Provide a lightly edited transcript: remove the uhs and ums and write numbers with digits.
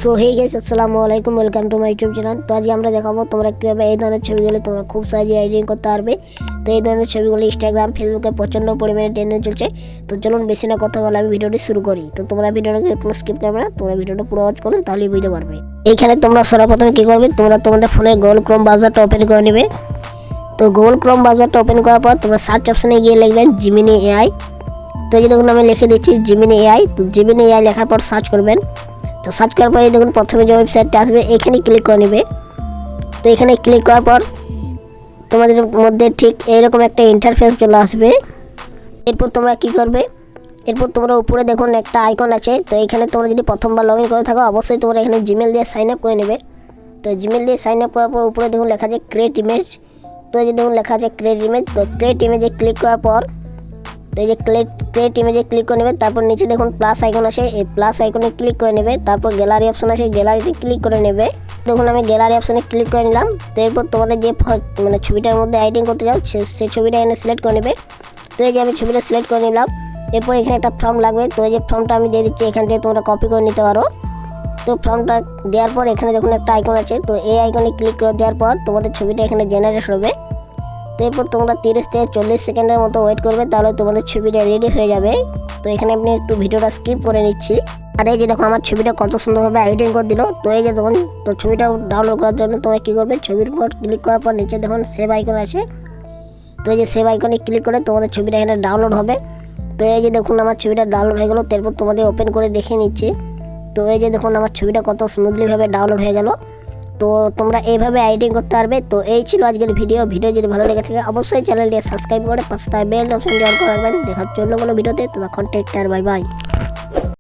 So hey guys আসসালামু আলাইকুম, welcome to my YouTube channel. তো আজকে আমরা দেখাবো তোমরা কীভাবে এই ধরনের ছবিগুলো তোমরা খুব সহজে এডিটিং করতে পারবে। তো এই ধরনের ছবিগুলো ইনস্টাগ্রাম ফেসবুকে প্রচণ্ড পরিমাণে ট্রেন্ডিং চলছে। তো চলুন বেশি না কথা বলে আমি ভিডিওটি শুরু করি। তো তোমরা ভিডিওটাকে একটু স্কিপ করবে না, তোমরা ভিডিওটা পুরো ওয়াচ করুন, তাহলেই বুঝতে পারবে। এইখানে তোমরা সর্বপ্রথম কী করবে, তোমরা তোমাদের ফোনের গুগল ক্রোম ব্রাউজারটা ওপেন করে নেবে। তো গুগল ক্রোম ব্রাউজারটা ওপেন করার পর তোমরা সার্চ অপশানে গিয়ে লিখবেন জিমিনি এআই। তো এই দেখুন আমি লিখে দিচ্ছি জিমিনি এআই। তো জিমিনি এআই লেখার পর সার্চ করবেন। তো সার্চ করার পরে দেখুন প্রথমে যে ওয়েবসাইটটা আসবে এখানে ক্লিক করে নেবে। তো এখানে ক্লিক করার পর তোমাদের মধ্যে ঠিক এইরকম একটা ইন্টারফেস চলে আসবে। এরপর তোমরা কি করবে, এরপর তোমরা উপরে দেখুন একটা আইকন আছে। তো এখানে তোমরা যদি প্রথমবার লগ ইন করে থাকো অবশ্যই তোমরা এখানে জিমেল দিয়ে সাইন আপ করে নেবে। তো জিমেল দিয়ে সাইন আপ করার পর উপরে দেখুন লেখা আছে ক্রিয়েট ইমেজ। তো এই যে দেখুন লেখা আছে ক্রিয়েট ইমেজ। তো ক্রিয়েট ইমেজে ক্লিক করার পর তো এই যে ক্রিয়েট ইমেজে ক্লিক করে নেবে। তারপর নিচে দেখুন প্লাস আইকন আছে, এই প্লাস আইকনে ক্লিক করে নেবে। তারপর গ্যালারি অপশন আছে, গ্যালারিতে ক্লিক করে নেবে। দেখুন আমি গ্যালারি অপশনে ক্লিক করে নিলাম। তো এরপর তোমাদের যে ছবিটার মধ্যে এডিটিং করতে যাও সেই ছবিটা এখানে সিলেক্ট করে নেবে। তো এই যে আমি ছবিটা সিলেক্ট করে নিলাম। এরপর এখানে একটা ফর্ম লাগবে। তো এই যে ফর্মটা আমি দিয়ে দিচ্ছি, এখান থেকে তোমরা কপি করে নিতে পারো। তো ফর্মটা দেওয়ার পর এখানে দেখুন একটা আইকন আছে। তো এই আইকনে ক্লিক করে দেওয়ার পর তোমাদের ছবিটা এখানে জেনারেট হবে। তো এরপর তোমরা 30 থেকে 40 সেকেন্ডের মতো ওয়েট করবে, তাহলে তোমাদের ছবিটা রেডি হয়ে যাবে। তো এখানে আপনি একটু ভিডিওটা স্কিপ করে নিচ্ছি। আর এই যে দেখো আমার ছবিটা কত সুন্দরভাবে এডিটিং করে দিল। তো এই যে দেখুন, তো ছবিটা ডাউনলোড করার জন্য তোমরা কী করবে, ছবির উপর ক্লিক করার পর নিচে দেখুন সেভ আইকন আছে। তো এই যে সেভ আইকনে ক্লিক করে তোমাদের ছবিটা এখানে ডাউনলোড হবে। তো এই যে দেখুন আমার ছবিটা ডাউনলোড হয়ে গেলো। তারপর তোমাদের ওপেন করে দেখে নিচ্ছি। তো এই যে দেখুন আমার ছবিটা কত স্মুথলিভাবে ডাউনলোড হয়ে গেল। তো তোমরা এইভাবে এডিটিং করতে পারবে। তো এই ছিল আজকের ভিডিও যদি ভালো লেগে থাকে অবশ্যই চ্যানেলটি সাবস্ক্রাইব করে পাশে বেল অপশন অন করে রাখবেন। দেখা হচ্ছে অন্য কোনো ভিডিওতে। ততক্ষণ টেক কেয়ার, বাই বাই।